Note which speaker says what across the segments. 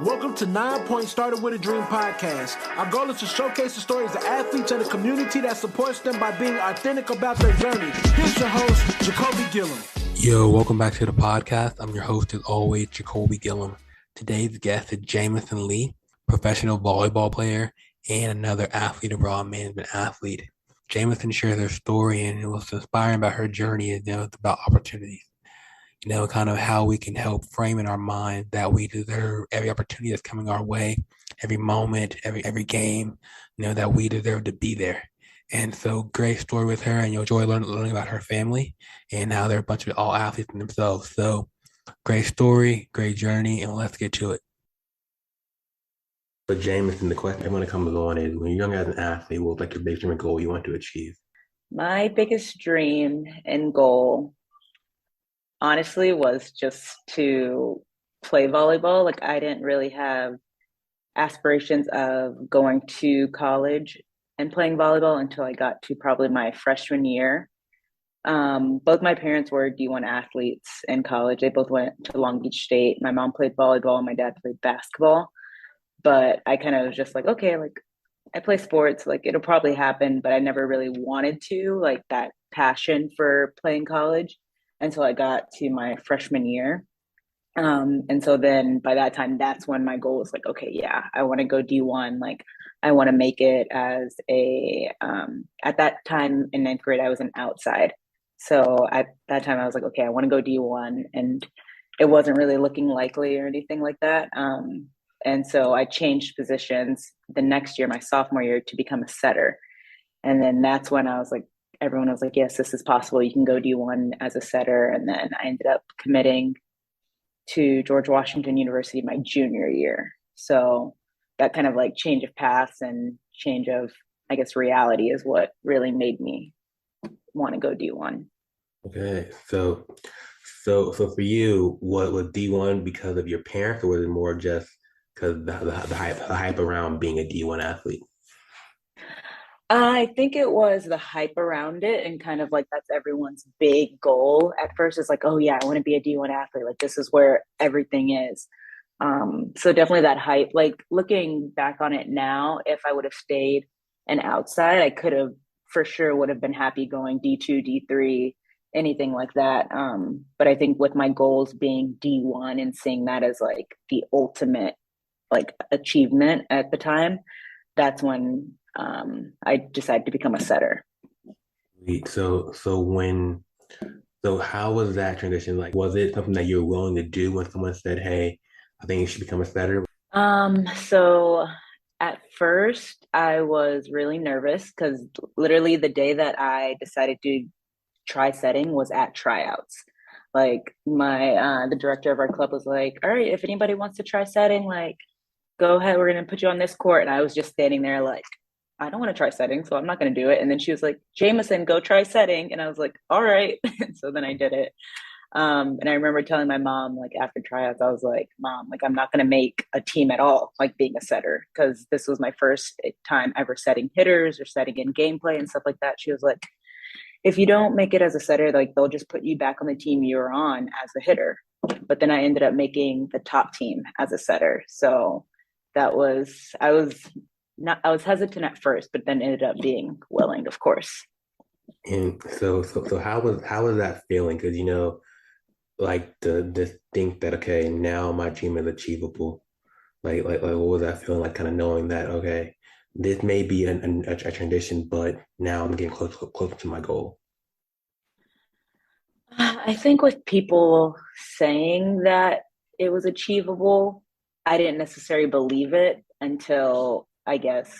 Speaker 1: Welcome to 9 Point Started With a Dream podcast. Our goal is to showcase the stories of athletes and the community that supports them by being authentic about their journey. Here's your host, Jacolby Gilliam.
Speaker 2: Yo, welcome back to the podcast. I'm your host, as always, Jacolby Gilliam. Today's guest is Jaimeson Lee, professional volleyball player and another athlete abroad management athlete. Jaimeson shares her story, and it was inspiring about her journey. It's about opportunities. Kind of how we can help frame in our mind that we deserve every opportunity that's coming our way, every moment, every game, that we deserve to be there. And so great story with her, and you'll enjoy learning about her family and how they're a bunch of all athletes in themselves. So great story, great journey, and let's get to it. But Jaimeson, the question everyone comes on is, when you're young as an athlete, what was like your biggest dream and goal you want to achieve?
Speaker 3: My biggest dream and goal, honestly, was just to play volleyball. Like, I didn't really have aspirations of going to college and playing volleyball until I got to probably my freshman year. Both my parents were D1 athletes in college. They both went to Long Beach State. My mom played volleyball and my dad played basketball. But I kind of was just like, okay, like, I play sports, like, it'll probably happen, but I never really wanted to, like, that passion for playing college until I got to my freshman year. And so then by that time, that's when my goal was like, okay, yeah, I want to go D1. Like, I want to make it as at that time in ninth grade, I was an outside. So at that time I was like, okay, I want to go D1, and it wasn't really looking likely or anything like that. And so I changed positions the next year, my sophomore year, to become a setter. And then that's when I was like, everyone was like, yes, this is possible. You can go D1 as a setter. And then I ended up committing to George Washington University my junior year. So that kind of like change of paths and change of, I guess, reality is what really made me want to go D1.
Speaker 2: Okay, so for you, what was D1 because of your parents, or was it more just because the hype around being a D1 athlete?
Speaker 3: I think it was the hype around it, and kind of like that's everyone's big goal at first. It's like, oh yeah, I want to be a D1 athlete. Like, this is where everything is. So definitely that hype. Like, looking back on it now, if I would have stayed an outside, I could have for sure would have been happy going D2, D3, anything like that. But I think with my goals being D1 and seeing that as like the ultimate like achievement at the time, that's when I decided to become a setter.
Speaker 2: So how was that transition? Like, was it something that you were willing to do when someone said, hey, I think you should become a setter?
Speaker 3: So at first I was really nervous because literally the day that I decided to try setting was at tryouts. Like, the director of our club was like, all right, if anybody wants to try setting, like, go ahead, we're going to put you on this court. And I was just standing there like, I don't want to try setting, so I'm not going to do it. And then she was like, Jaimeson, go try setting. And I was like, all right. So then I did it. And I remember telling my mom, like, after tryouts, I was like, Mom, like, I'm not going to make a team at all, like, being a setter, because this was my first time ever setting hitters or setting in gameplay and stuff like that. She was like, if you don't make it as a setter, like, they'll just put you back on the team you were on as a hitter. But then I ended up making the top team as a setter. So I was hesitant at first, but then ended up being willing, of course.
Speaker 2: And so how was that feeling? Because like to think that, okay, now my dream is achievable. Like what was that feeling like? Kind of knowing that, okay, this may be a transition, but now I'm getting closer to my goal.
Speaker 3: I think with people saying that it was achievable, I didn't necessarily believe it until, I guess,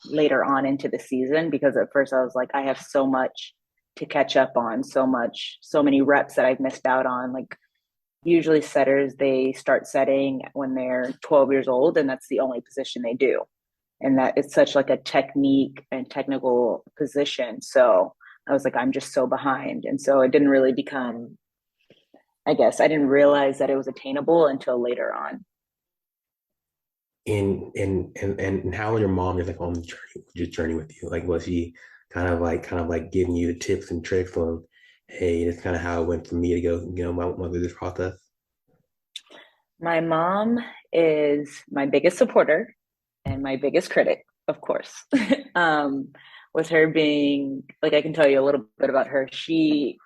Speaker 3: later on into the season, because at first I was like, I have so much to catch up on, so many reps that I've missed out on. Like, usually setters, they start setting when they're 12 years old, and that's the only position they do. And that it's such like a technique and technical position. So I was like, I'm just so behind. And so it didn't really become, I guess, I didn't realize that it was attainable until later on.
Speaker 2: And how was your mom just like on the journey with you? Like, was she kind of like giving you the tips and tricks on, hey, that's kind of how it went for me to go, went through this process?
Speaker 3: My mom is my biggest supporter and my biggest critic, of course. um, with her being like, I can tell you a little bit about her. She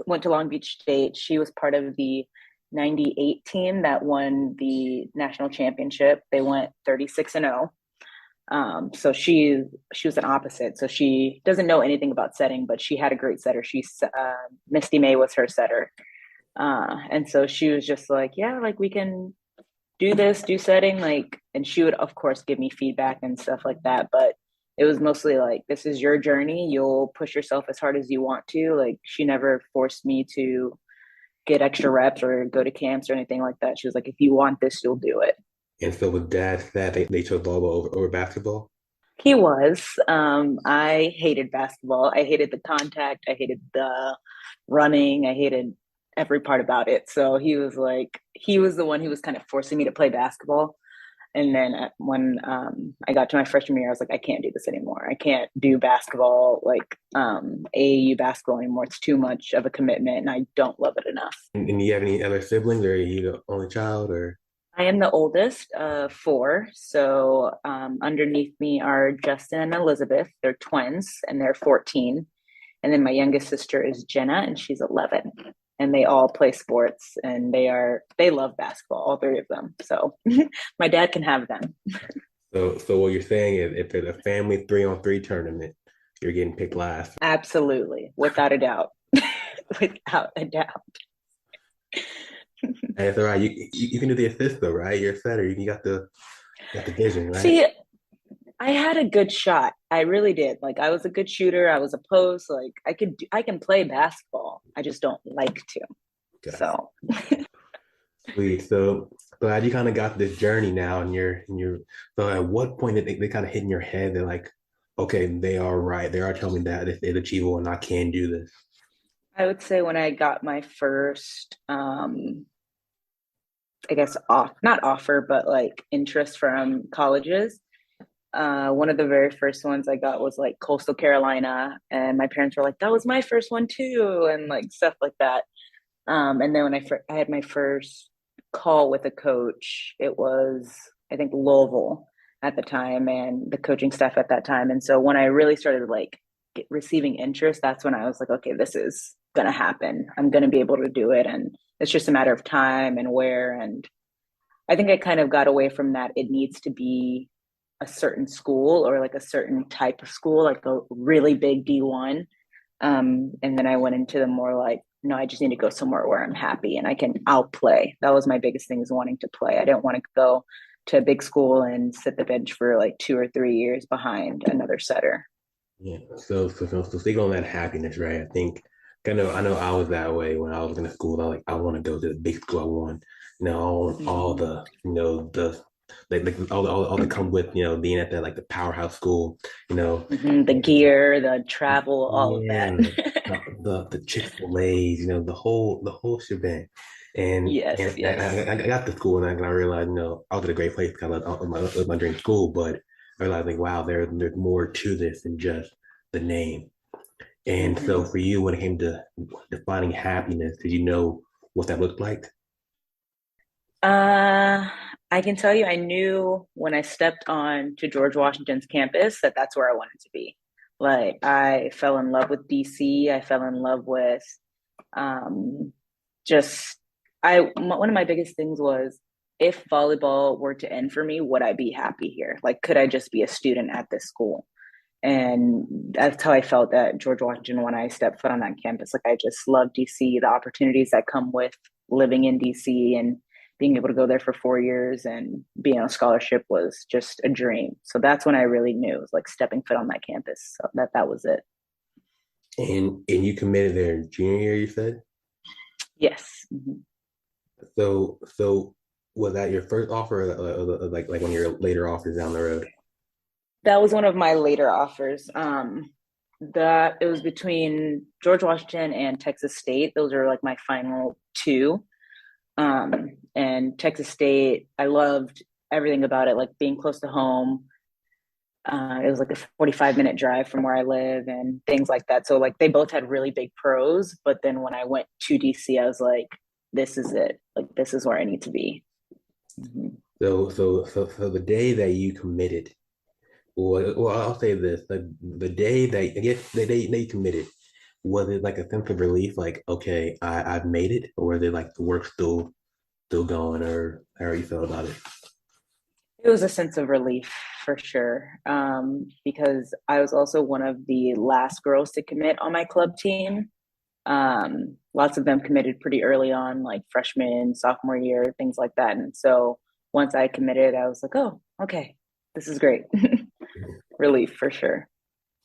Speaker 3: went to Long Beach State. She was part of the 98 team that won the national championship. They went 36-0. So she was an opposite. So she doesn't know anything about setting, but she had a great setter. Misty May was her setter. And so she was just like, yeah, like we can do this, do setting, like, and she would of course give me feedback and stuff like that. But it was mostly like, this is your journey. You'll push yourself as hard as you want to. Like she never forced me to get extra reps or go to camps or anything like that. She was like, if you want this, you'll do it.
Speaker 2: And so with dad that they chose volleyball over basketball.
Speaker 3: He was. I hated basketball. I hated the contact. I hated the running. I hated every part about it. So he was the one who was kind of forcing me to play basketball. And then when I got to my freshman year, I was like, I can't do this anymore. I can't do basketball, like AAU basketball anymore. It's too much of a commitment, and I don't love it enough.
Speaker 2: And do you have any other siblings, or are you the only child, or?
Speaker 3: I am the oldest of four. So underneath me are Justin and Elizabeth. They're twins, and they're 14. And then my youngest sister is Jenna, and she's 11. And they all play sports, and they love basketball, all three of them. So my dad can have them.
Speaker 2: So what you're saying is, if there's a family 3-on-3 tournament, you're getting picked last.
Speaker 3: Absolutely, without a doubt, without a doubt.
Speaker 2: And it's all right. You can do the assist though, right? You're a setter. You got the vision, right?
Speaker 3: See, I had a good shot. I really did. Like I was a good shooter. I was a post. Like I can play basketball. I just don't like to.
Speaker 2: Got it.
Speaker 3: So
Speaker 2: Sweet. So glad you kind of got this journey now, and you're. So at what point did they kind of hit in your head? They're like, okay, they are right. They are telling me that it's achievable, and I can do this.
Speaker 3: I would say when I got my first, I guess not offer, but like interest from colleges. One of the very first ones I got was like Coastal Carolina, and my parents were like, "That was my first one too," and like stuff like that. And then when I had my first call with a coach, it was I think Louisville at the time, and the coaching staff at that time. And so when I really started like receiving interest, that's when I was like, okay, this is gonna happen. I'm gonna be able to do it, and it's just a matter of time and where. And I think I kind of got away from that. It needs to be a certain school or like a certain type of school, like a really big D1. And then I went into the more like, no, I just need to go somewhere where I'm happy and I'll play. That was my biggest thing, is wanting to play. I didn't want to go to a big school and sit the bench for like 2 or 3 years behind another setter.
Speaker 2: Yeah. So speaking on that happiness, right? I think I know I was that way when I was in school. I want to go to the big school. I want, all
Speaker 3: Mm-hmm.
Speaker 2: the, all the come with, being at that, like the powerhouse school, you know.
Speaker 3: Mm-hmm. The gear, the travel, all of
Speaker 2: Yeah,
Speaker 3: that.
Speaker 2: the Chick-fil-A's, the whole shebang. And
Speaker 3: Yes, yes.
Speaker 2: I got to school, and I realized, I was at a great place because I was my dream school, but I realized, like, wow, there's more to this than just the name. And so
Speaker 3: Mm-hmm.
Speaker 2: for you, when it came to defining happiness, did you know what that looked like?
Speaker 3: Uh, I can tell you, I knew when I stepped on to George Washington's campus that that's where I wanted to be. Like, I fell in love with DC. I fell in love with um, just one of my biggest things was, if volleyball were to end for me, would I be happy here? Like, could I just be a student at this school? And that's how I felt at George Washington when I stepped foot on that campus. Like I just love DC, the opportunities that come with living in DC and being able to go there for 4 years and being on a scholarship was just a dream. So that's when I really knew it was like stepping foot on that campus. So that was it.
Speaker 2: And you committed there junior year, you said?
Speaker 3: Yes. Mm-hmm.
Speaker 2: So was that your first offer, or like one of your later offers down the road?
Speaker 3: That was one of my later offers. That it was between George Washington and Texas State. Those are like my final two. And Texas State, I loved everything about it, like being close to home. It was like a 45-minute drive from where I live and things like that. So like they both had really big pros, but then when I went to DC, I was like, this is it. Like this is where I need to be. Mhm.
Speaker 2: So the day that you committed, well, I'll say this: the day that I guess the day you committed, was it like a sense of relief, like okay, I've made it, or was it like the work still going, or how you felt about it?
Speaker 3: It was a sense of relief for sure, because I was also one of the last girls to commit on my club team. Lots of them committed pretty early on, like freshman, sophomore year, things like that. And so once I committed, I was like, oh, okay, this is great. Relief for sure.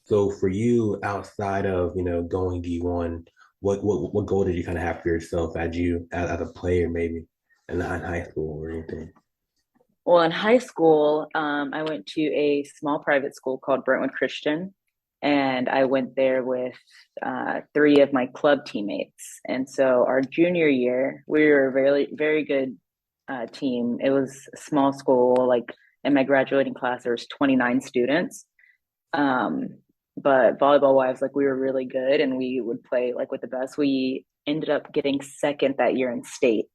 Speaker 2: So for you, outside of going D1, what goal did you kind of have for yourself as a player, maybe in high school or anything?
Speaker 3: Well, in high school, I went to a small private school called Brentwood Christian, and I went there with three of my club teammates. And so our junior year, we were a very, very good team. It was a small school. Like in my graduating class, there was 29 students. Um, but volleyball wise, like we were really good, and we would play like with the best. We ended up getting second that year in state.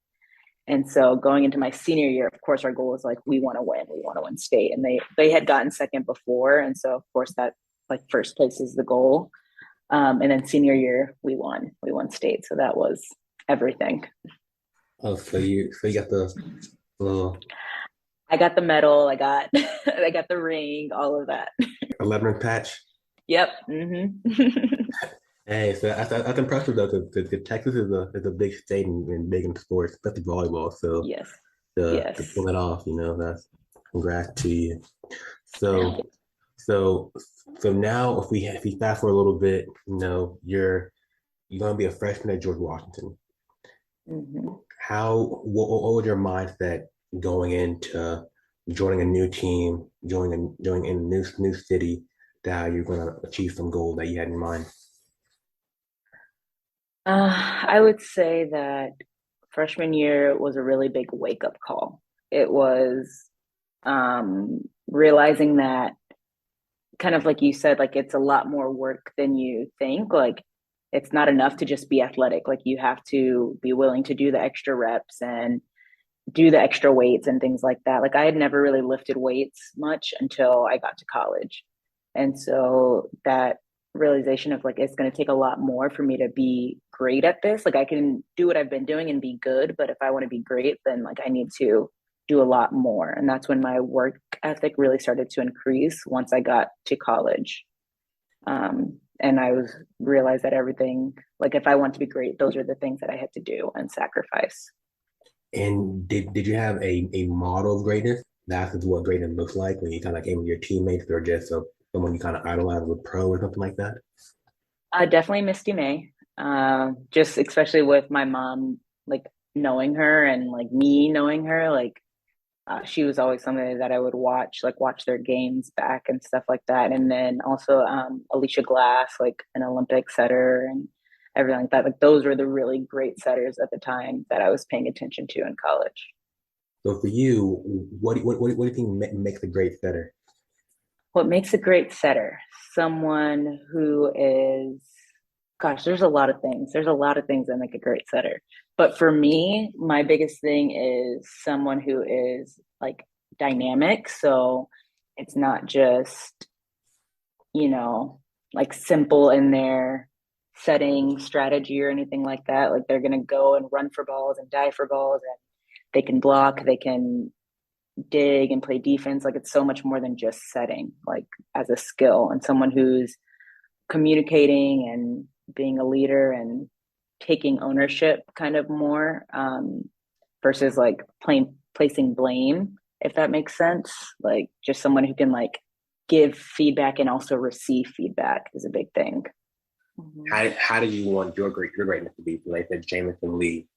Speaker 3: And so going into my senior year, of course, our goal was like we want to win state, and they had gotten second before, and so of course that like first place is the goal. And then senior year, we won state, so that was everything.
Speaker 2: Oh, so you got the little
Speaker 3: I got the medal, I got I got the ring, all of that.
Speaker 2: 11 patch.
Speaker 3: Yep. Hmm.
Speaker 2: Hey, so that's impressive though, because Texas is a big state and big in sports, especially volleyball. So
Speaker 3: Yes.
Speaker 2: to
Speaker 3: Yes.
Speaker 2: pull it off, that's congrats to you. So
Speaker 3: Thank you.
Speaker 2: so so now if we fast forward a little bit, you're gonna be a freshman at George Washington.
Speaker 3: Hmm.
Speaker 2: What was your mindset going into joining a new team, joining in a new city, that you're gonna achieve some goal that you had in mind?
Speaker 3: I would say that freshman year was a really big wake up call. It was realizing that, kind of like you said, like it's a lot more work than you think. Like it's not enough to just be athletic. Like you have to be willing to do the extra reps and do the extra weights and things like that. Like I had never really lifted weights much until I got to college. And so that realization of like it's going to take a lot more for me to be great at this. Like I can do what I've been doing and be good, but if I want to be great, then like I need to do a lot more. And that's when my work ethic really started to increase once I got to college. And I was realized that everything, like if I want to be great, those are the things that I had to do and sacrifice.
Speaker 2: And did you have a model of greatness? That is what greatness looks like when you kind of came with your teammates, or just someone you kind of idolize as a pro or something like that?
Speaker 3: Definitely Misty May. Just especially with my mom, like knowing her and like me knowing her, like she was always somebody that I would watch, like watch their games back and stuff like that. And then also Alicia Glass, like an Olympic setter and everything like that. Like those were the really great setters at the time that I was paying attention to in college.
Speaker 2: So for you, what do you think makes a great setter?
Speaker 3: What makes a great setter? Someone who is, gosh, there's a lot of things. There's a lot of things that make a great setter. But for me, my biggest thing is someone who is like dynamic. So it's not just, you know, like simple in their setting strategy or anything like that. Like they're going to go and run for balls and dive for balls, and they can block, they can dig and play defense. Like it's so much more than just setting, like as a skill, and someone who's communicating and being a leader and taking ownership kind of more, versus like placing blame, if that makes sense. Like just someone who can like give feedback and also receive feedback is a big thing. Mm-hmm.
Speaker 2: How did you want your greatness to be? So they said Jaimeson Lee,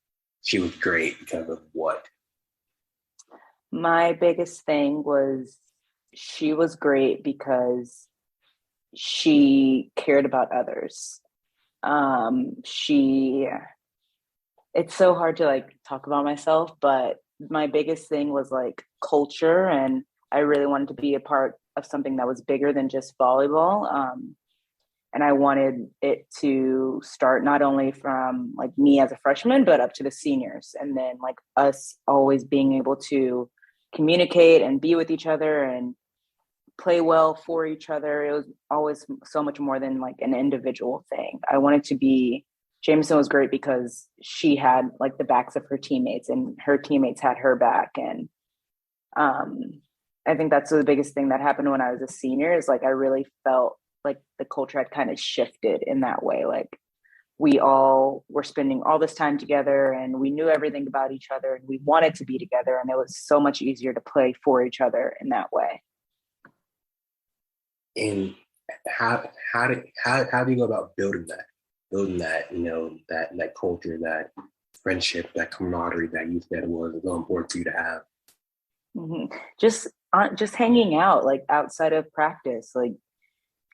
Speaker 2: she was great because of what?
Speaker 3: My biggest thing was she was great because she cared about others. She It's so hard to like talk about myself, but my biggest thing was like culture, and I really wanted to be a part of something that was bigger than just volleyball. And I wanted it to start not only from like me as a freshman, but up to the seniors, and then like us always being able to communicate and be with each other and play well for each other. It was always so much more than like an individual thing. I wanted to be, Jaimeson was great because she had like the backs of her teammates and her teammates had her back. And I think that's the biggest thing that happened when I was a senior is like, I really felt like the culture had kind of shifted in that way. Like we all were spending all this time together and we knew everything about each other and we wanted to be together. And it was so much easier to play for each other in that way.
Speaker 2: And how do you go about building that, that culture, that friendship, that camaraderie that you said was so important for you to have?
Speaker 3: Mm-hmm. Just hanging out, like outside of practice, like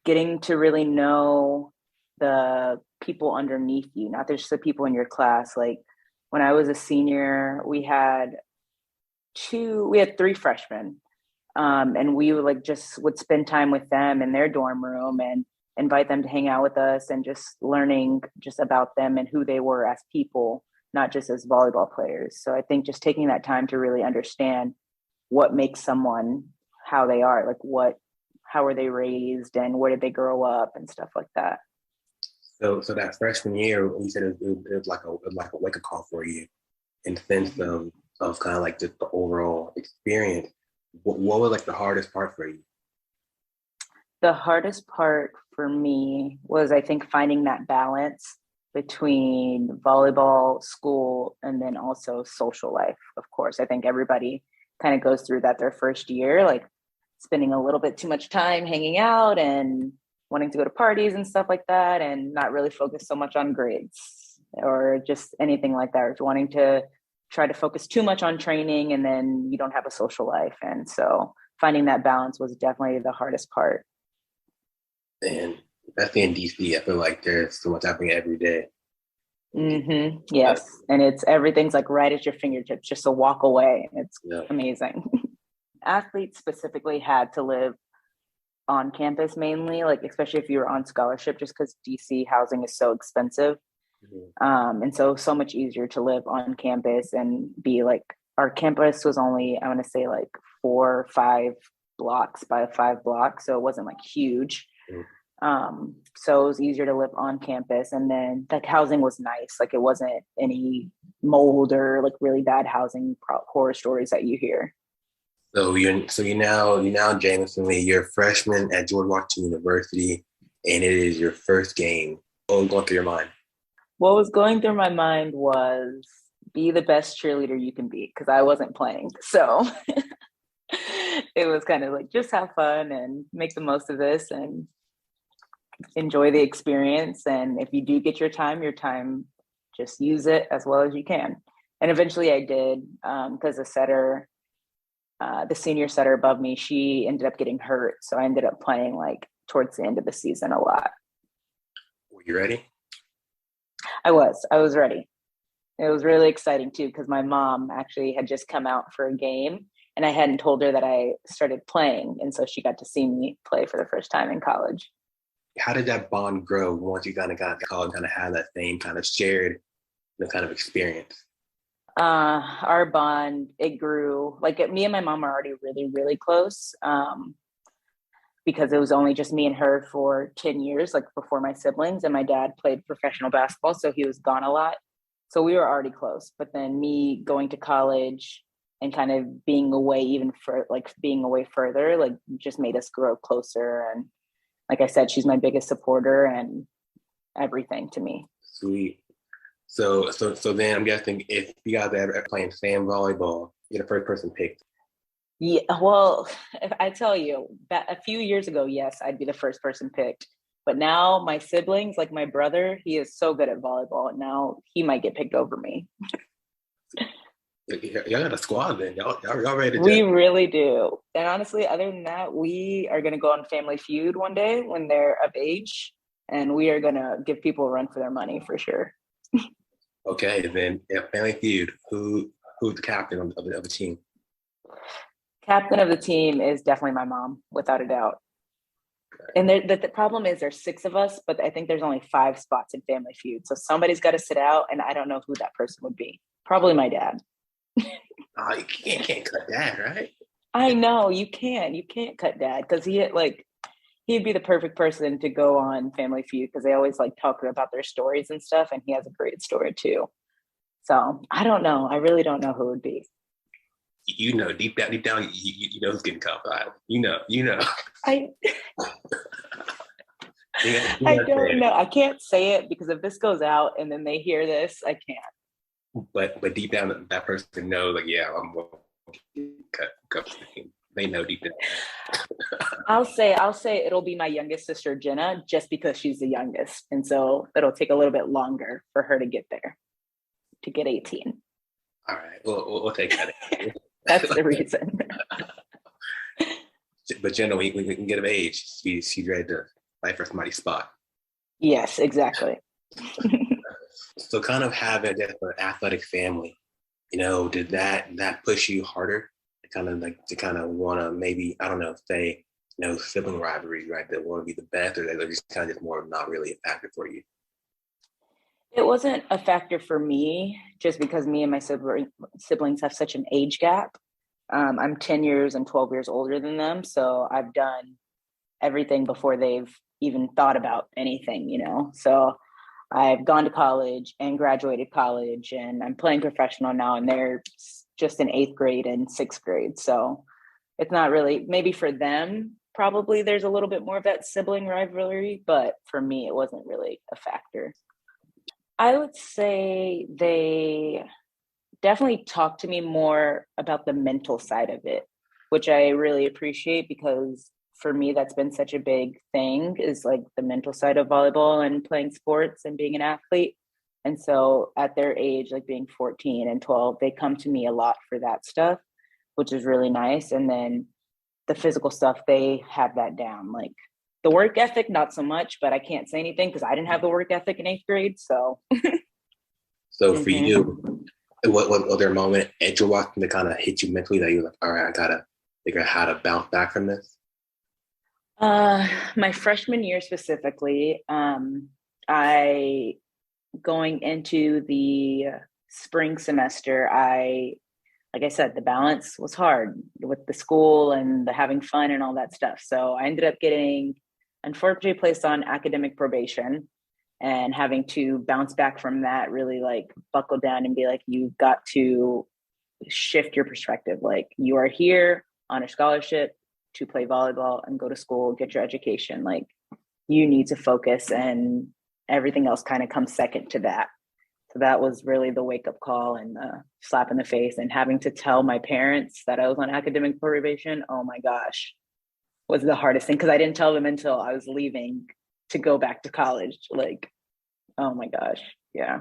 Speaker 3: getting to really know the people underneath you, not just the people in your class. Like when I was a senior, we had 3 freshmen. And we would spend time with them in their dorm room and invite them to hang out with us and just learning just about them and who they were as people, not just as volleyball players. So I think just taking that time to really understand what makes someone how they are, like how were they raised and where did they grow up and stuff like that.
Speaker 2: So that freshman year, you said it was like a wake-up call for you in the sense of kind of like just the overall experience. What was like the hardest part for you?
Speaker 3: The hardest part for me was, I think, finding that balance between volleyball, school, and then also social life. Of course, I think everybody kind of goes through that their first year, like spending a little bit too much time hanging out and wanting to go to parties and stuff like that and not really focus so much on grades or just anything like that, or wanting to try to focus too much on training and then you don't have a social life. And so finding that balance was definitely the hardest part.
Speaker 2: And especially in DC, I feel like there's so much happening every day.
Speaker 3: Mm-hmm. Yes. And everything's like right at your fingertips, just a walk away. It's amazing. Athletes specifically had to live on campus mainly, like especially if you were on scholarship, just because DC housing is so expensive. And so much easier to live on campus and be like, our campus was only, I want to say like 4 or 5 blocks by 5 blocks. So it wasn't like huge. So it was easier to live on campus. And then like housing was nice. Like it wasn't any mold or like really bad housing horror stories that you hear.
Speaker 2: So you're now Jaimeson Lee, you're a freshman at George Washington University, and it is your first game. What was going through your mind?
Speaker 3: What was going through my mind was be the best cheerleader you can be, because I wasn't playing. So it was kind of like just have fun and make the most of this and enjoy the experience. And if you do get your time, just use it as well as you can. And eventually I did, because the senior setter above me, she ended up getting hurt. So I ended up playing like towards the end of the season a lot.
Speaker 2: Were you ready?
Speaker 3: I was ready. It was really exciting too, because my mom actually had just come out for a game and I hadn't told her that I started playing. And so she got to see me play for the first time in college.
Speaker 2: How did that bond grow once you kind of got to college, kind of had that same kind of shared kind of experience?
Speaker 3: Our bond, it grew. Like me and my mom are already really, really close. Because it was only just me and her for 10 years, like before my siblings, and my dad played professional basketball, so he was gone a lot. So we were already close. But then me going to college and kind of being away being away further, like just made us grow closer. And like I said, she's my biggest supporter and everything to me.
Speaker 2: Sweet. So then I'm guessing if you guys are ever playing sand volleyball, you're the first person picked.
Speaker 3: Yeah, well, if I tell you, a few years ago, yes, I'd be the first person picked. But now my siblings, like my brother, he is so good at volleyball. Now he might get picked over me.
Speaker 2: Y'all got a squad then. Y'all ready to
Speaker 3: We really do. And honestly, other than that, we are going to go on Family Feud one day when they're of age. And we are going to give people a run for their money for sure.
Speaker 2: Okay, then Family Feud, who's the captain of the team?
Speaker 3: Captain of the team is definitely my mom, without a doubt. And the problem is there's 6 of us, but I think there's only 5 spots in Family Feud. So somebody's got to sit out, and I don't know who that person would be. Probably my dad.
Speaker 2: Oh, you can't cut that, right?
Speaker 3: I know you can't cut dad because he'd be the perfect person to go on Family Feud because they always like talk about their stories and stuff, and he has a great story too. So I don't know. I really don't know who it would be.
Speaker 2: You know, deep down, you know who's getting caught by. You know.
Speaker 3: I I
Speaker 2: You
Speaker 3: don't know. I can't say it because if this goes out and then they hear this, I can't.
Speaker 2: But deep down, that person knows, like, yeah, I'm going to cut. They know deep down.
Speaker 3: I'll say it'll be my youngest sister Jenna, just because she's the youngest, and so it'll take a little bit longer for her to get there, to get 18.
Speaker 2: All right, we'll take that.
Speaker 3: That's the reason.
Speaker 2: But Jenna, we can get of age. She's ready to fight for somebody's spot.
Speaker 3: Yes, exactly.
Speaker 2: So kind of having an athletic family, did that push you harder to kind of want to maybe, I don't know, say, sibling rivalries, right? That want to be the best, or they're just kind of just more not really a factor for you?
Speaker 3: It wasn't a factor for me just because me and my siblings have such an age gap. I'm 10 years and 12 years older than them. So I've done everything before they've even thought about anything, So I've gone to college and graduated college, and I'm playing professional now, and they're just in 8th grade and 6th grade. So it's not really, maybe for them, probably there's a little bit more of that sibling rivalry, but for me, it wasn't really a factor. I would say they definitely talk to me more about the mental side of it, which I really appreciate because for me, that's been such a big thing, is like the mental side of volleyball and playing sports and being an athlete. And so at their age, like being 14 and 12, they come to me a lot for that stuff, which is really nice. And then the physical stuff, they have that down. Like the work ethic, not so much, but I can't say anything because I didn't have the work ethic in 8th grade. So,
Speaker 2: so for you, what was there a moment at your watching to kind of hit you mentally that you're like, all right, I gotta figure out how to bounce back from this?
Speaker 3: My freshman year specifically, I going into the spring semester, like I said, the balance was hard with the school and the having fun and all that stuff. So I ended up getting, unfortunately, placed on academic probation and having to bounce back from that, really like buckle down and be like, you've got to shift your perspective. Like you are here on a scholarship to play volleyball and go to school, get your education. Like you need to focus, and everything else kind of comes second to that. So that was really the wake up call and the slap in the face, and having to tell my parents that I was on academic probation. Oh my gosh, was the hardest thing because I didn't tell them until I was leaving to go back to college. Like, oh my gosh. Yeah.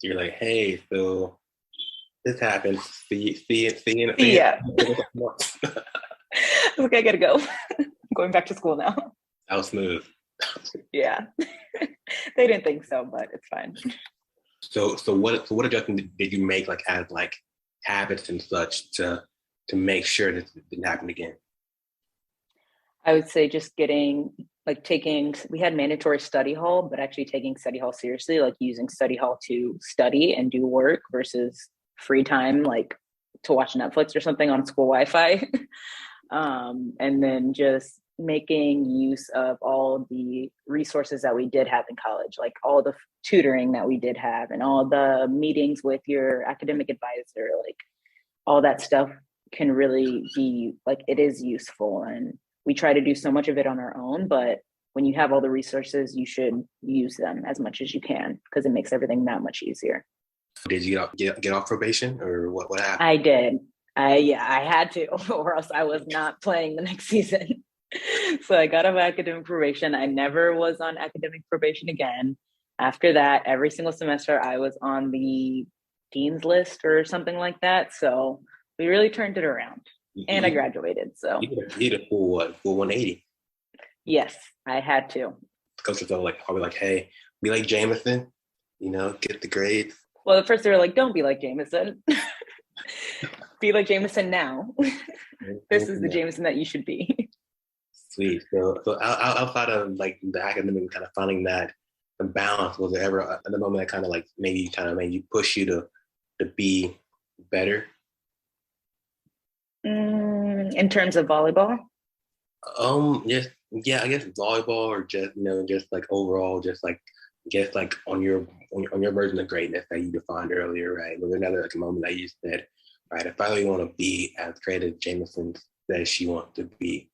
Speaker 2: You're like, hey, so this happened. See you.
Speaker 3: Yeah. Okay, I gotta go. I'm going back to school now.
Speaker 2: That was smooth.
Speaker 3: Yeah. They didn't think so, but it's fine.
Speaker 2: So what adjustment did you make, like as like habits and such, to make sure that it didn't happen again?
Speaker 3: I would say just getting we had mandatory study hall, but actually taking study hall seriously, like using study hall to study and do work versus free time, like to watch Netflix or something on school Wi-Fi. And then just making use of all the resources that we did have in college, like all the tutoring that we did have and all the meetings with your academic advisor, like all that stuff can really be like, it is useful. And we try to do so much of it on our own, but when you have all the resources, you should use them as much as you can because it makes everything that much easier.
Speaker 2: Did you get off probation, or what happened?
Speaker 3: I did. I had to, or else I was not playing the next season. So I got off academic probation. I never was on academic probation again. After that, every single semester I was on the dean's list or something like that. So we really turned it around, and I graduated. So
Speaker 2: you did a full 180.
Speaker 3: Yes, I had to.
Speaker 2: Coaches felt like, probably like, hey, be like Jaimeson, get the grades.
Speaker 3: Well, at first they were like, don't be like Jaimeson. Be like Jaimeson now. This is the Jaimeson that you should be.
Speaker 2: Sweet. So outside of like the academic kind of finding that the balance, was there ever another moment that kind of like maybe kind of made you push you to be better
Speaker 3: In terms of volleyball?
Speaker 2: Just yeah, I guess volleyball or just just like overall, just like just like on your version of greatness that you defined earlier, right? Was there another like moment that you said, right, if I really want to be as great as Jameson says she wants to be,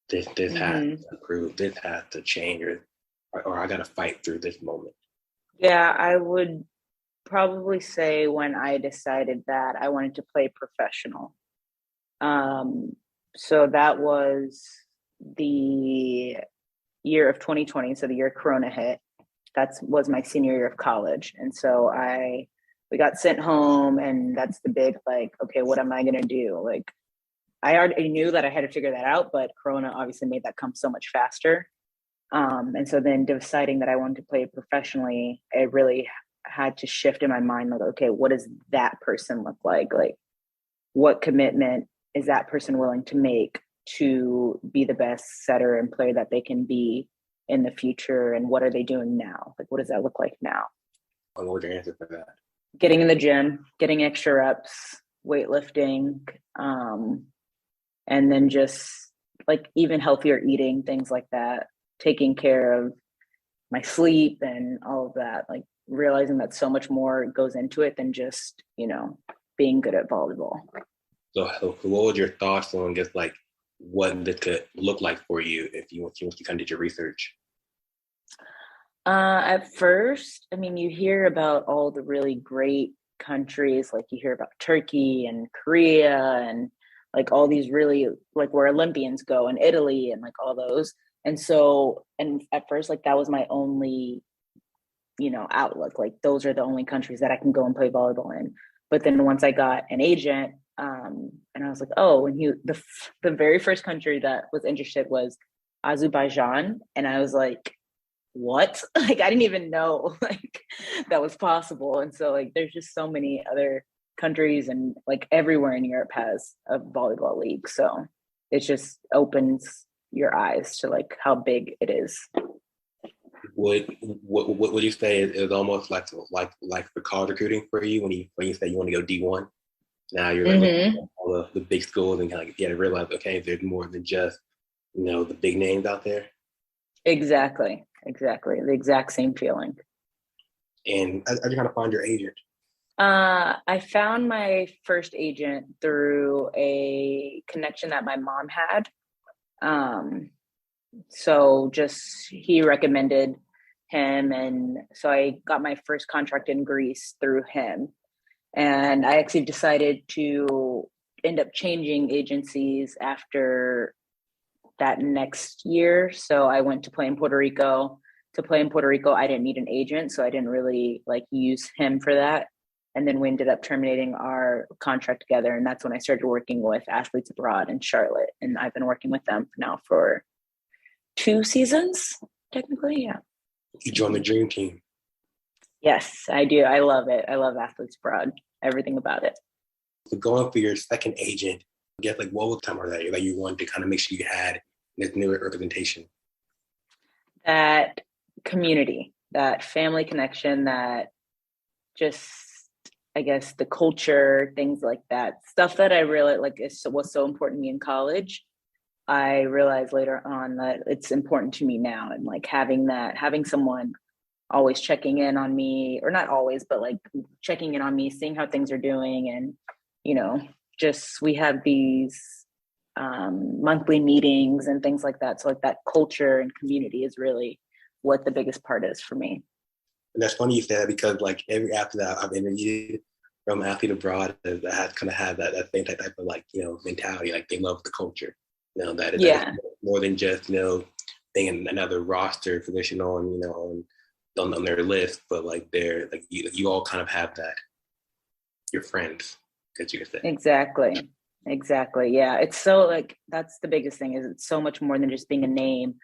Speaker 2: this has
Speaker 3: Hmm.
Speaker 2: to improve, this has to change, or I gotta fight through this moment.
Speaker 3: Yeah, I would probably say when I decided that I wanted to play professional. Um, so that was the year of 2020, so the year Corona hit. That was my senior year of college, and so we got sent home, and that's the big like, okay, what am I gonna do? Like, I already knew that I had to figure that out, but Corona obviously made that come so much faster. And so then deciding that I wanted to play professionally, it really had to shift in my mind, like, okay, what does that person look like? Like, what commitment is that person willing to make to be the best setter and player that they can be in the future? And what are they doing now? Like, what does that look like now?
Speaker 2: What was your answer for that?
Speaker 3: Getting in the gym, getting extra reps, weightlifting, and then just like even healthier eating, things like that, taking care of my sleep and all of that, like realizing that so much more goes into it than just, being good at volleyball.
Speaker 2: So what was your thoughts on just like what this could look like for you if you kind of did your research?
Speaker 3: At first, I mean, you hear about all the really great countries, like you hear about Turkey and Korea and like all these really like where Olympians go and Italy and like all those. And so, and at first, like that was my only, outlook. Like those are the only countries that I can go and play volleyball in. But then once I got an agent, and I was like, oh, and the very first country that was interested was Azerbaijan, and I was like, what? Like I didn't even know like that was possible. And so like there's just so many other countries and like everywhere in Europe has a volleyball league. So it just opens your eyes to like how big it is.
Speaker 2: What would you say is almost like for college recruiting for you when you say you want to go D1? Now you're like looking
Speaker 3: Mm-hmm.
Speaker 2: at all the big schools and kind of you got to realize, okay, there's more than just the big names out there.
Speaker 3: Exactly. Exactly. The exact same feeling.
Speaker 2: And I just trying to find your agent.
Speaker 3: I found my first agent through a connection that my mom had. Um, so just he recommended him, and so I got my first contract in Greece through him. And I actually decided to end up changing agencies after that next year. So I went to play in Puerto Rico. To play in Puerto Rico, I didn't need an agent, so I didn't really like use him for that. And then we ended up terminating our contract together, and that's when I started working with Athletes Abroad in Charlotte. And I've been working with them now for 2 seasons, technically. Yeah.
Speaker 2: You joined the dream team.
Speaker 3: Yes, I do. I love it. I love Athletes Abroad. Everything about it.
Speaker 2: So going for your second agent, I guess like what was the time that you wanted to kind of make sure you had this new representation?
Speaker 3: That community, that family connection, that just, I guess, the culture, things like that, stuff that I really like was so important to me in college. I realized later on that it's important to me now, and like having someone always checking in on me, or not always, but like checking in on me, seeing how things are doing, and you know, just we have these monthly meetings and things like that. So like that culture and community is really what the biggest part is for me.
Speaker 2: And that's funny you say that because like every after that I've interviewed from athlete abroad that has kind of had that same type of like mentality, like they love the culture, that is
Speaker 3: Yeah,
Speaker 2: more than just being another roster position on their list, but like they're like you all kind of have that your friends that you can say.
Speaker 3: exactly. Exactly. Yeah. It's so like that's the biggest thing is it's so much more than just being a name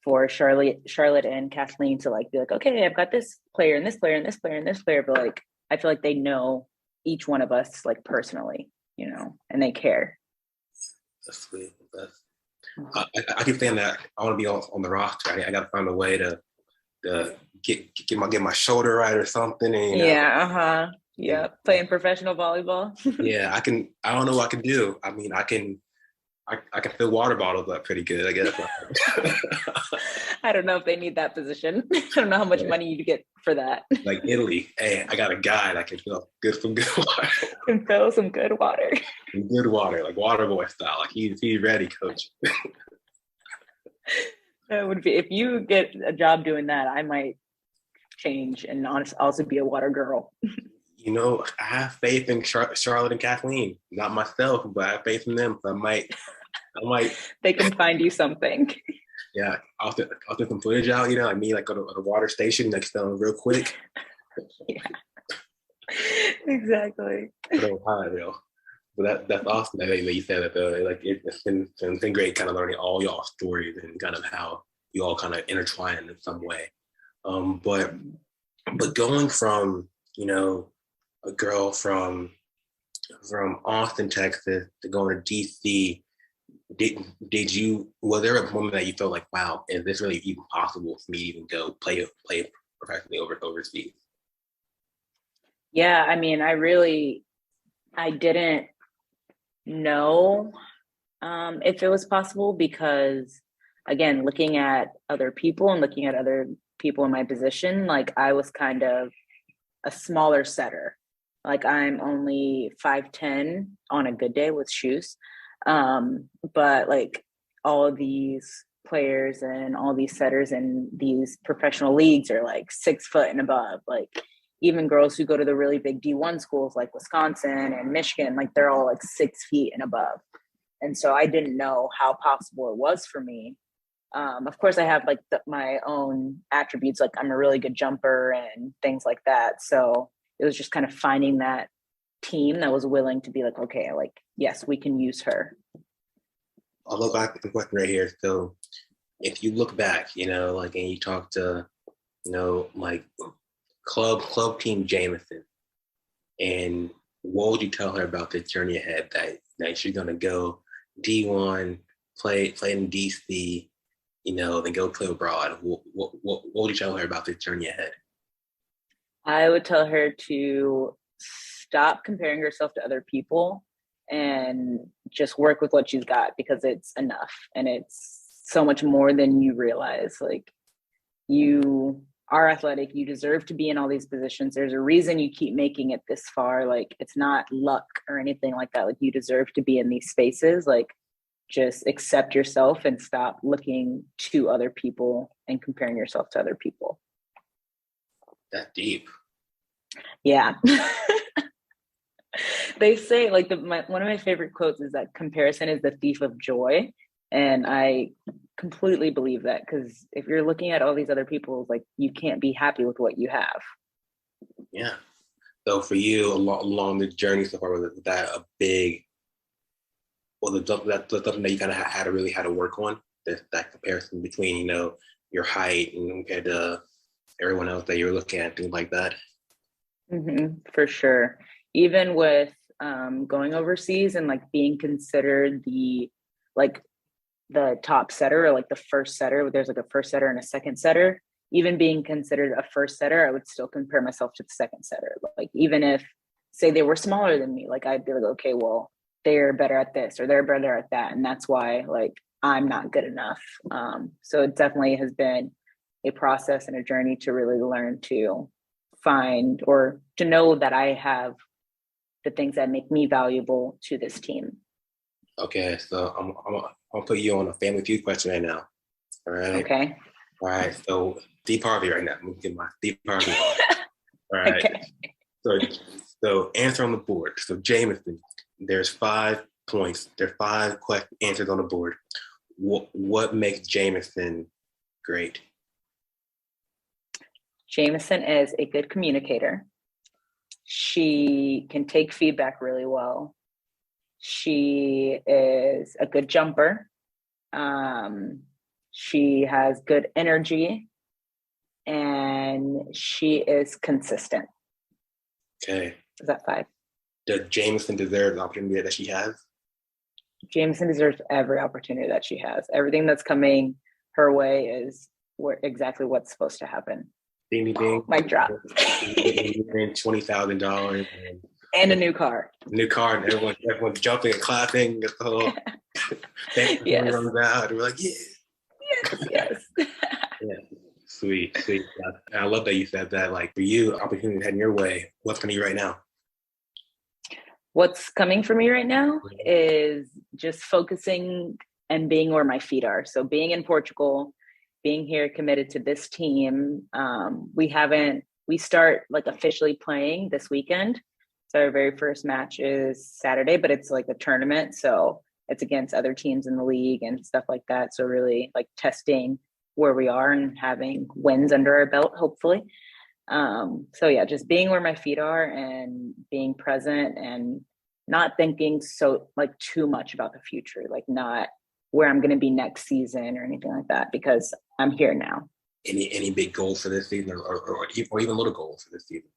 Speaker 3: for Charlotte and Kathleen to like be like, okay, I've got this player and this player and this player and this player, but like I feel like they know each one of us like personally, and they care.
Speaker 2: That's sweet. I keep saying that I want to be on the roster. I got to find a way to get my shoulder right or something, and
Speaker 3: Yeah, uh-huh. Yeah, playing professional volleyball.
Speaker 4: Yeah, I don't know what I can do. I mean, I can fill water bottles up pretty good, I guess.
Speaker 3: I don't know if they need that position. I don't know how much money you get for that.
Speaker 4: Like Italy, hey, I got a guy that can fill some good water.
Speaker 3: Can fill some good water.
Speaker 4: Good water, like water boy style. Like he's ready, coach.
Speaker 3: That would be, if you get a job doing that, I might change and also be a water girl.
Speaker 4: You know, I have faith in Charlotte and Kathleen. Not myself, but I have faith in them. So I might.
Speaker 3: They can find you something.
Speaker 4: Yeah, I'll take some footage out. You know, like me, like go to a water station, like stand real quick.
Speaker 3: Yeah, exactly.
Speaker 4: But that's awesome that you said that though. Like it's been great, kind of learning all y'all stories and kind of how you all kind of intertwine in some way. But going from, you know, a girl from Austin, Texas, to going to DC, was there a moment that you felt like, wow, is this really even possible for me to even go play professionally overseas?
Speaker 3: Yeah, I mean, I didn't know if it was possible because, again, looking at other people and looking at other people in my position, like I was kind of a smaller setter. Like I'm only 5'10" on a good day with shoes. But like all of these players and all these setters in these professional leagues are like 6 foot and above. Like even girls who go to the really big D1 schools like Wisconsin and Michigan, like they're all like 6 feet and above. And so I didn't know how possible it was for me. Of course, I have like my own attributes, like I'm a really good jumper and things like that. So it was just kind of finding that team that was willing to be like, okay, like, yes, we can use her.
Speaker 4: I'll look back at the question right here. So if you look back, you know, like, and you talk to, you know, like club team Jaimeson, and what would you tell her about the journey ahead that she's going to go D1, play in DC, you know, then go play abroad? What would you tell her about the journey ahead?
Speaker 3: I would tell her to stop comparing herself to other people and just work with what she's got, because it's enough and it's so much more than you realize. Like, you are athletic, you deserve to be in all these positions. There's a reason you keep making it this far. Like, it's not luck or anything like that. Like, you deserve to be in these spaces. Like, just accept yourself and stop looking to other people and comparing yourself to other people.
Speaker 4: That deep.
Speaker 3: Yeah. They say, like, one of my favorite quotes is that comparison is the thief of joy. And I completely believe that, because if you're looking at all these other people, like, you can't be happy with what you have.
Speaker 4: Yeah. So for you, along the journey so far, was that a big, that's something that you kind of had to work on, that comparison between, you know, your height and compared to everyone else that you're looking at, things like that?
Speaker 3: Mm-hmm, for sure. Even with going overseas and like being considered the top setter, or like the first setter, there's like a first setter and a second setter. Even being considered a first setter, I would still compare myself to the second setter. Like, even if, say, they were smaller than me, like I'd be like, okay, well, they're better at this or they're better at that, and that's why, like, I'm not good enough. So it definitely has been a process and a journey to really learn to find, or to know that I have the things that make me valuable to this team.
Speaker 4: Okay, so I'm gonna put you on a Family Feud question right now. All right.
Speaker 3: Okay.
Speaker 4: All right. So Steve Harvey right now. I'm gonna get my Steve Harvey on. All right. Okay. So answer on the board. So Jaimeson, there's 5 points. There's 5 answers on the board. What makes Jaimeson great?
Speaker 3: Jaimeson is a good communicator. She can take feedback really well. She is a good jumper. She has good energy, and she is consistent.
Speaker 4: Okay.
Speaker 3: Is that 5?
Speaker 4: Does Jaimeson deserve the opportunity that she has?
Speaker 3: Jaimeson deserves every opportunity that she has. Everything that's coming her way is exactly what's supposed to happen.
Speaker 4: Ding, ding, ding.
Speaker 3: Mic drop.
Speaker 4: You win $20,000
Speaker 3: And a new car.
Speaker 4: And everyone's jumping and clapping. The whole thing
Speaker 3: Yes.
Speaker 4: runs out. And we're like, yeah.
Speaker 3: Yes.
Speaker 4: Yeah. Sweet. And I love that you said that. Like for you, opportunity heading your way. What's coming right now?
Speaker 3: What's coming for me right now is just focusing and being where my feet are. So being in Portugal, being here committed to this team. We start like officially playing this weekend. So our very first match is Saturday, but it's like a tournament. So it's against other teams in the league and stuff like that. So really like testing where we are and having wins under our belt, hopefully. So yeah, just being where my feet are and being present and not thinking so like too much about the future, like not where I'm going to be next season or anything like that, because I'm here now.
Speaker 4: Any big goals for this season or even little goals for this season?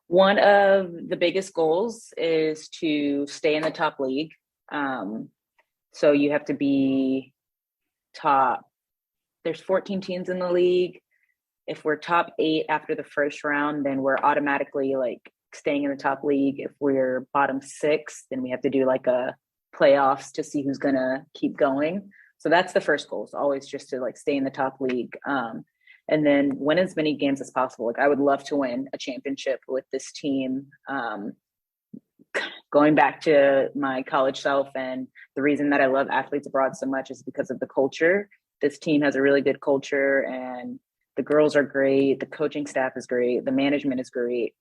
Speaker 3: One of the biggest goals is to stay in the top league. So you have to be top. There's 14 teams in the league. If we're top 8 after the first round, then we're automatically like staying in the top league. If we're bottom 6, then we have to do like a playoffs to see who's going to keep going. So that's the first goal. It's always just to like stay in the top league. And then win as many games as possible. Like I would love to win a championship with this team. Going back to my college self, and the reason that I love Athletes Abroad so much is because of the culture. This team has a really good culture and the girls are great. The coaching staff is great. The management is great.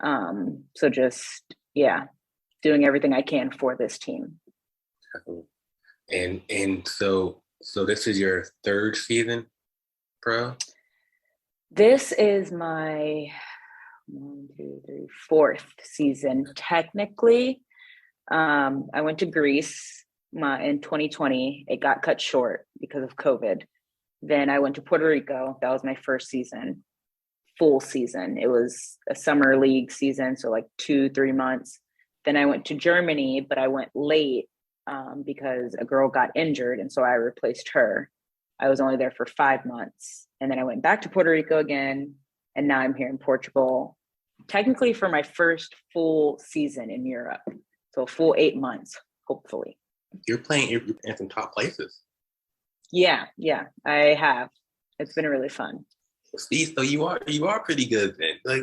Speaker 3: So just, yeah, doing everything I can for this team.
Speaker 4: And so this is your 3rd season pro?
Speaker 3: This is my 4th season, technically. I went to Greece in 2020. It got cut short because of COVID. Then I went to Puerto Rico. That was my first season, full season. It was a summer league season, so like 2-3 months. Then I went to Germany, but I went late because a girl got injured, and so I replaced her. I was only there for 5 months. And then I went back to Puerto Rico again, and now I'm here in Portugal, technically for my first full season in Europe. So a full 8 months, hopefully.
Speaker 4: You're in some top places.
Speaker 3: Yeah, I have. It's been really fun.
Speaker 4: See, so you are pretty good then. Like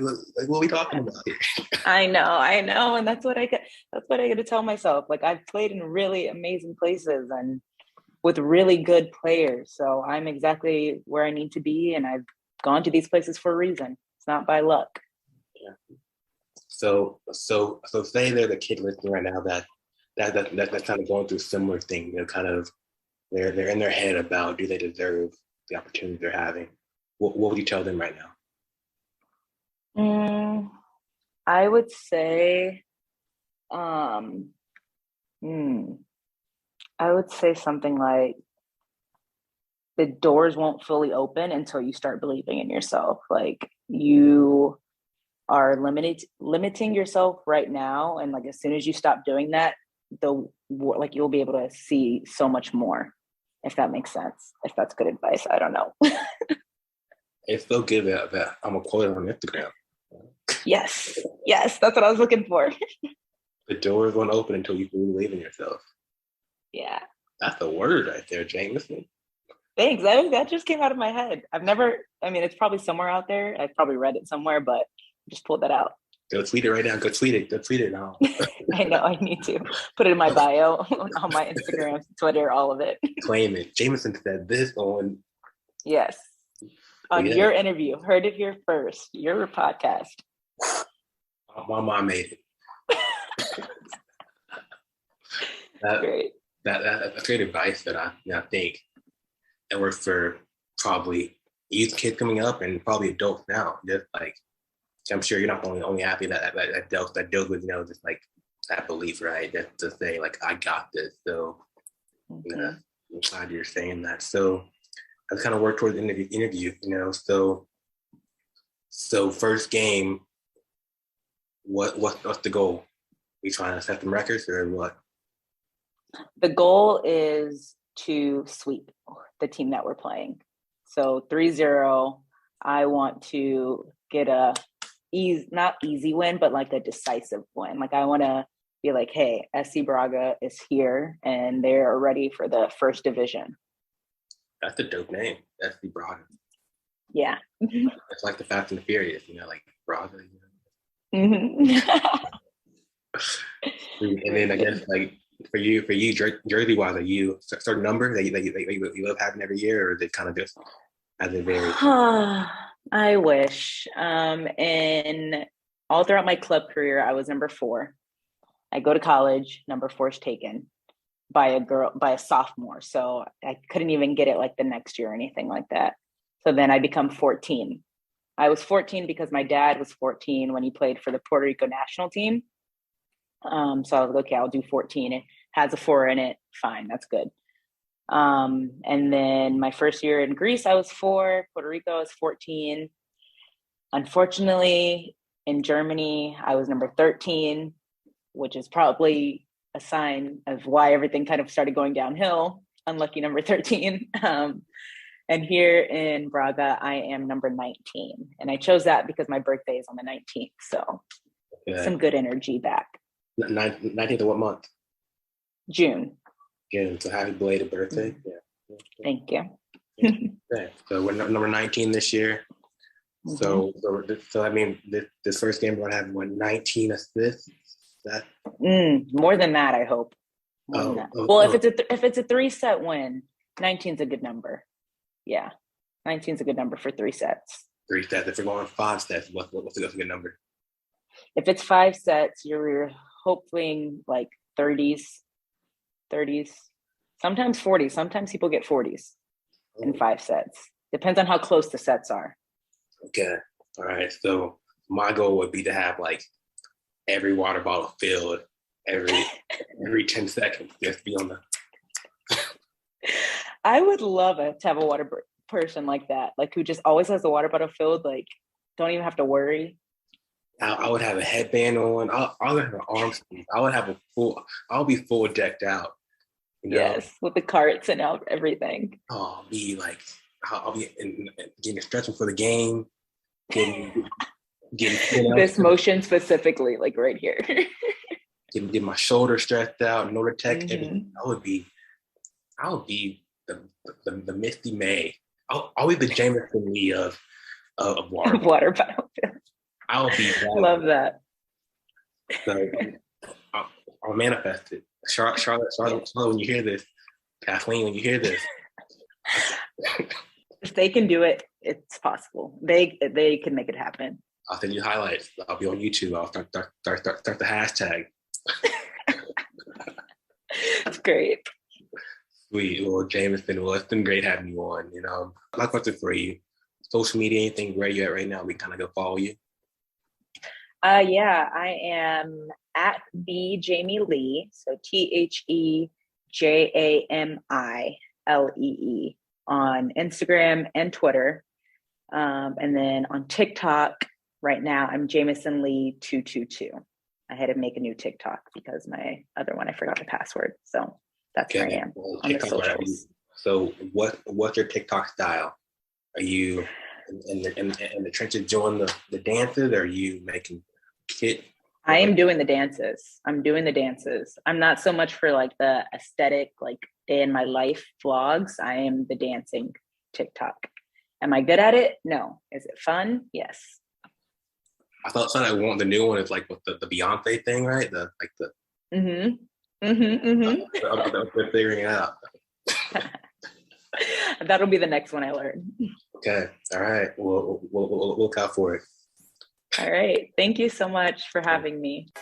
Speaker 4: what are we talking about here?
Speaker 3: I know, and that's what I get to tell myself. Like I've played in really amazing places and with really good players. So I'm exactly where I need to be, and I've gone to these places for a reason. It's not by luck.
Speaker 4: Yeah. So say there's a kid listening right now that's kind of going through a similar thing. Kind of they're in their head about, do they deserve the opportunity they're having? What would you tell them right
Speaker 3: now? I would say, something like the doors won't fully open until you start believing in yourself. Like you are limiting yourself right now, and like as soon as you stop doing that, you'll be able to see so much more. If that makes sense. If that's good advice, I don't know.
Speaker 4: It's so good that I'm gonna quote it on Instagram.
Speaker 3: Yes, that's what I was looking for.
Speaker 4: The door won't open until you believe in yourself.
Speaker 3: Yeah.
Speaker 4: That's the word right there, Jaimeson.
Speaker 3: Thanks. That just came out of my head. It's probably somewhere out there. I've probably read it somewhere, but just pulled that out.
Speaker 4: Go tweet it right now. Go tweet it now.
Speaker 3: I know, I need to put it in my bio on my Instagram, Twitter, all of it.
Speaker 4: Claim it. Jaimeson said this on.
Speaker 3: Yes. On your interview. Heard it here first. Your podcast.
Speaker 4: My mom made it.
Speaker 3: Great.
Speaker 4: That's great advice that I think it works for probably youth kids coming up and probably adults now. Just like, I'm sure you're not the only athlete that deals with, just like that belief, right? Just to say like, I got this. So I'm glad you're saying that. So I kind of work towards the interview, so first game, what's the goal? We trying to set some records or what?
Speaker 3: The goal is to sweep the team that we're playing. So 3-0. I want to get not easy win, but like a decisive win. Like I want to be like, hey, SC Braga is here and they're ready for the first division.
Speaker 4: That's a dope name, SC Braga.
Speaker 3: Yeah.
Speaker 4: It's like the Fast and the Furious, like Braga.
Speaker 3: Mm-hmm.
Speaker 4: And then I guess like for you, jersey wise, are you a certain number that you love having every year, or is it kind of just as it varies?
Speaker 3: I wish. And all throughout my club career, I was number 4. I go to college, number 4 is taken by a sophomore. So I couldn't even get it like the next year or anything like that. So then I become 14. I was 14 because my dad was 14 when he played for the Puerto Rico national team. So I was like, okay, I'll do 14. It has a 4 in it. Fine, that's good. And then my first year in Greece, I was 4. Puerto Rico, I was 14. Unfortunately, in Germany, I was number 13, which is probably a sign of why everything kind of started going downhill. Unlucky number 13. And here in Braga, I am number 19. And I chose that because my birthday is on the 19th. So some good energy back.
Speaker 4: 19th of what month?
Speaker 3: June.
Speaker 4: So happy belated birthday.
Speaker 3: Mm-hmm.
Speaker 4: Yeah.
Speaker 3: Thank you.
Speaker 4: Okay. So we're number 19 this year. Mm-hmm. So I mean, this first game we're gonna have 19 assists. That
Speaker 3: more than that, I hope. If it's a 3-set win, 19's a good number. Yeah, 19's a good number for 3 sets.
Speaker 4: 3 sets. If we're going 5 sets, what's a good number?
Speaker 3: If it's 5 sets, you're hoping like 30s, sometimes 40s. Sometimes people get 40s in 5 sets. Depends on how close the sets are.
Speaker 4: Okay. All right. So my goal would be to have like every water bottle filled every 10 seconds. Just be on the.
Speaker 3: I would love it to have a water person like that, like who just always has the water bottle filled. Like, don't even have to worry.
Speaker 4: I would have a headband on. I would have an arm sleeve. I'll be full decked out.
Speaker 3: Yes, with the carts and everything.
Speaker 4: I'll be getting stretching for the game. Getting
Speaker 3: this motion specifically, like right here.
Speaker 4: Get my shoulder stretched out, no protect.
Speaker 3: Mm-hmm.
Speaker 4: I would be the Misty May. I'll be the Jaimeson Lee of
Speaker 3: water bottle.
Speaker 4: I'll be that.
Speaker 3: Love that.
Speaker 4: So I'll manifest it. Charlotte, when you hear this, Kathleen, when you hear this,
Speaker 3: if they can do it, it's possible. They can make it happen.
Speaker 4: I'll send you highlights. I'll be on YouTube. I'll start the hashtag.
Speaker 3: That's great.
Speaker 4: Sweet. Well, Jaimeson, it's been great having you on. My question for you: social media, anything where you're at right now, we kind of go follow you.
Speaker 3: Yeah, I am at the Jamie Lee, so TheJamilee on Instagram and Twitter, and then on TikTok right now I'm Jaimeson Lee 222. I had to make a new TikTok because my other one I forgot the password, so that's where I am on the socials.
Speaker 4: So what's your TikTok style? Are you in the trenches doing the dances? Or are you making kit?
Speaker 3: I am doing the dances. I'm not so much for like the aesthetic, like day in my life vlogs. I am the dancing TikTok. Am I good at it? No. Is it fun? Yes.
Speaker 4: I thought something I want the new one is like with the Beyonce thing, right? They're figuring it out.
Speaker 3: That'll be the next one I learn.
Speaker 4: Okay. All right. We'll look out for it.
Speaker 3: All right. Thank you so much for having me.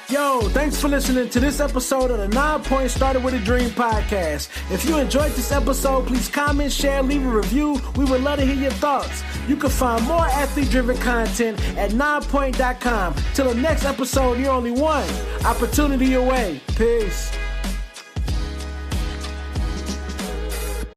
Speaker 1: Yo, thanks for listening to this episode of the 9 Point Started With a Dream podcast. If you enjoyed this episode, please comment, share, leave a review. We would love to hear your thoughts. You can find more athlete-driven content at 9point.com. Till the next episode, you're only one opportunity away. Peace.